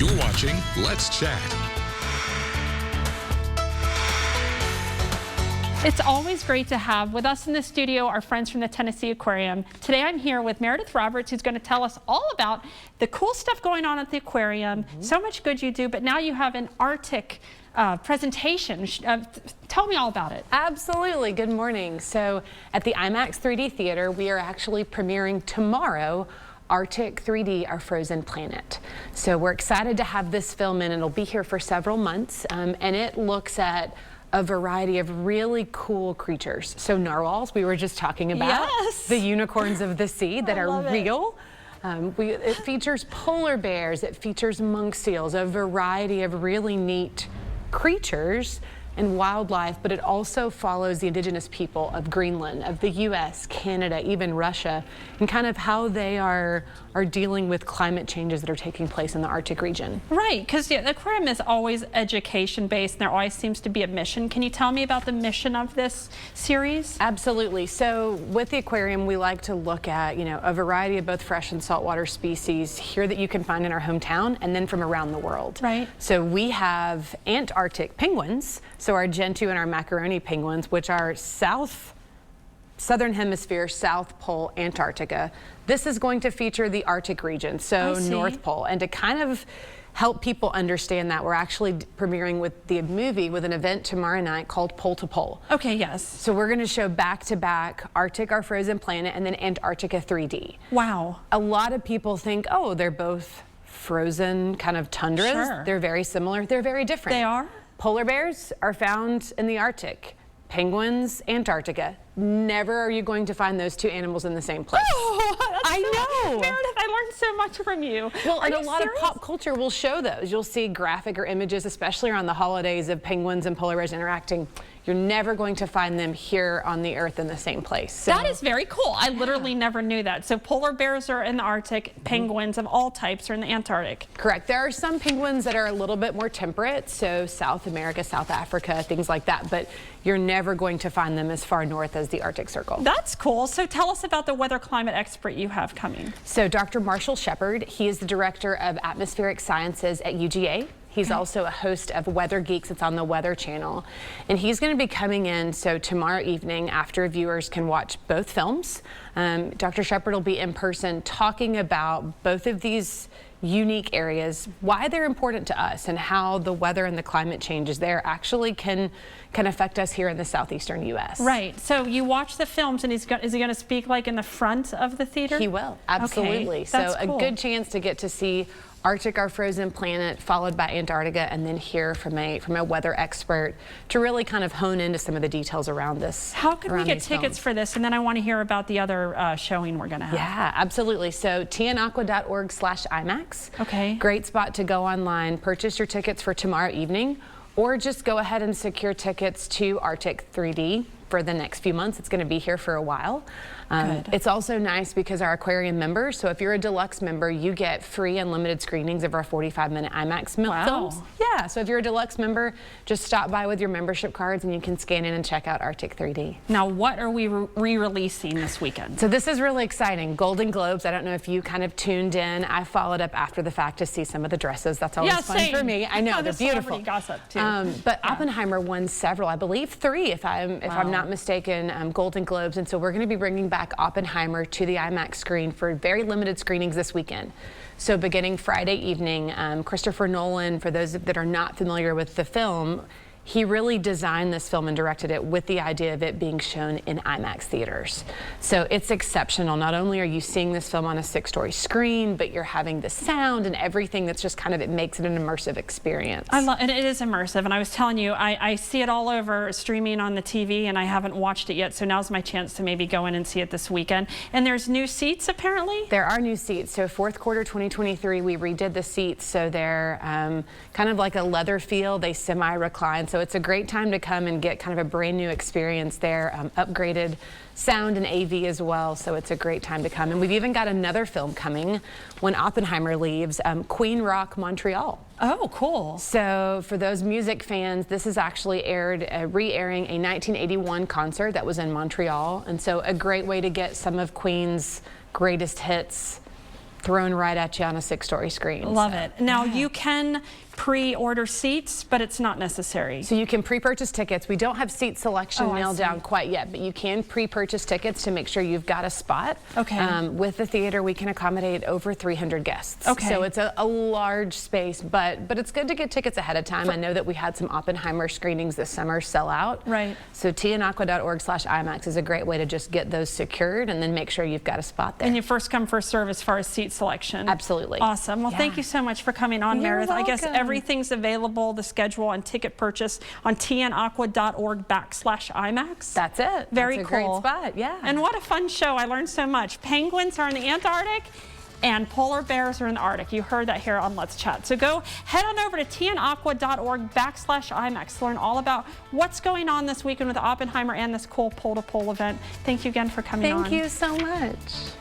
You're watching Let's Chat. It's always great to have with us in the studio our friends from the Tennessee Aquarium. Today I'm here with Meredith Roberts, who's going to tell us all about the cool stuff going on at the aquarium. So much good you do, but now you have an Arctic presentation. Tell me all about it. Absolutely. Good morning. So at the IMAX 3D Theater, we are actually premiering tomorrow Arctic 3D, Our Frozen Planet. So we're excited to have this film in. It'll be here for several months, and it looks at a variety of really cool creatures. So narwhals, we were just talking about. Yes. The unicorns of the sea that are it. real. It features polar bears, it features monk seals, a variety of really neat creatures and wildlife, but it also follows the indigenous people of Greenland, of the US, Canada, even Russia, and kind of how they are dealing with climate changes that are taking place in the Arctic region. Right, because the aquarium is always education-based, and there always seems to be a mission. Can you tell me about the mission of this series? Absolutely. So with the aquarium, we like to look at, a variety of both fresh and saltwater species here that you can find in our hometown and then from around the world. Right. So we have Antarctic penguins, so our Gentoo and our macaroni penguins, which are Southern Hemisphere, South Pole, Antarctica. This is going to feature the Arctic region, so North Pole. And to kind of help people understand that, we're actually premiering with the movie with an event tomorrow night called Pole to Pole. Okay, yes. So we're going to show back-to-back Arctic, Our Frozen Planet, and then Antarctica 3D. Wow. A lot of people think, oh, they're both frozen kind of tundras. Sure. They're very similar. They're very different. They are? Polar bears are found in the Arctic. Penguins, Antarctica. Never are you going to find those two animals in the same place. Oh, I know. Meredith, I learned so much from you. Well, and a lot serious? of pop culture will show those. You'll see graphic or images, especially around the holidays, of penguins and polar bears interacting. You're never going to find them here on the Earth in the same place. So. That is very cool. I literally never knew that. So polar bears are in the Arctic, penguins of all types are in the Antarctic. Correct. There are some penguins that are a little bit more temperate, so South America, South Africa, things like that, but you're never going to find them as far north as the Arctic Circle. That's cool. So tell us about the weather climate expert you have coming. So Dr. Marshall Shepard, he is the director of atmospheric sciences at UGA. He's also a host of Weather Geeks. It's on the Weather Channel. And he's going to be coming in, so tomorrow evening after viewers can watch both films. Dr. Shepard will be in person talking about both of these unique areas, why they're important to us, and how the weather and the climate changes there actually can affect us here in the southeastern U.S. Right. So you watch the films, and is he going to speak like in the front of the theater? He will, absolutely. Okay, that's so cool. A good chance to get to see Arctic, Our Frozen Planet, followed by Antarctica, and then hear from a weather expert to really kind of hone into some of the details around this. How can we get tickets for this? And then I want to hear about the other showing we're going to have. Yeah, absolutely. So tnaqua.org/IMAX. Okay. Great spot to go online, purchase your tickets for tomorrow evening, or just go ahead and secure tickets to Arctic 3D for the next few months. It's going to be here for a while. It's also nice because our aquarium members, so if you're a deluxe member, you get free unlimited screenings of our 45-minute IMAX films. Yeah, so if you're a deluxe member, just stop by with your membership cards and you can scan in and check out Arctic 3D. Now, what are we re-releasing this weekend? So this is really exciting. Golden Globes, I don't know if you kind of tuned in. I followed up after the fact to see some of the dresses. That's always fun for me. I know, they're beautiful. Gossip too. But Oppenheimer won several, I believe 3 if I'm not mistaken, Golden Globes. And so we're going to be bringing back Oppenheimer to the IMAX screen for very limited screenings this weekend. So beginning Friday evening, Christopher Nolan, for those that are not familiar with the film, he really designed this film and directed it with the idea of it being shown in IMAX theaters. So it's exceptional. Not only are you seeing this film on a 6-story screen, but you're having the sound and everything that's just kind of, it makes it an immersive experience. And it is immersive. And I was telling you, I see it all over streaming on the TV, and I haven't watched it yet. So now's my chance to maybe go in and see it this weekend. And there's new seats apparently? There are new seats. So fourth quarter 2023, we redid the seats. So they're kind of like a leather feel. They semi-recline. So it's a great time to come and get kind of a brand new experience there, upgraded sound and AV as well, so it's a great time to come. And we've even got another film coming when Oppenheimer leaves, Queen Rock Montreal. Oh, cool. So for those music fans, this is actually re-airing a 1981 concert that was in Montreal, and so a great way to get some of Queen's greatest hits thrown right at you on a 6-story screen. Love it. Now you can pre-order seats, but it's not necessary. So you can pre-purchase tickets. We don't have seat selection nailed down quite yet, but you can pre-purchase tickets to make sure you've got a spot. Okay. With the theater, we can accommodate over 300 guests. Okay. So it's a large space, but it's good to get tickets ahead of time. I know that we had some Oppenheimer screenings this summer sell out. Right. So tianaqua.org/IMAX is a great way to just get those secured and then make sure you've got a spot there. And you first come, first serve as far as seat selection. Absolutely. Awesome. Well, thank you so much for coming on, You're Meredith. welcome. I guess everything's available, the schedule and ticket purchase on tianaqua.org/IMAX. That's it. Very That's a cool. great spot. Yeah. And what a fun show. I learned so much. Penguins are in the Antarctic and polar bears are in the Arctic. You heard that here on Let's Chat. So go head on over to tianaqua.org/IMAX to learn all about what's going on this weekend with Oppenheimer and this cool pole-to-pole event. Thank you again for coming on. Thank you so much.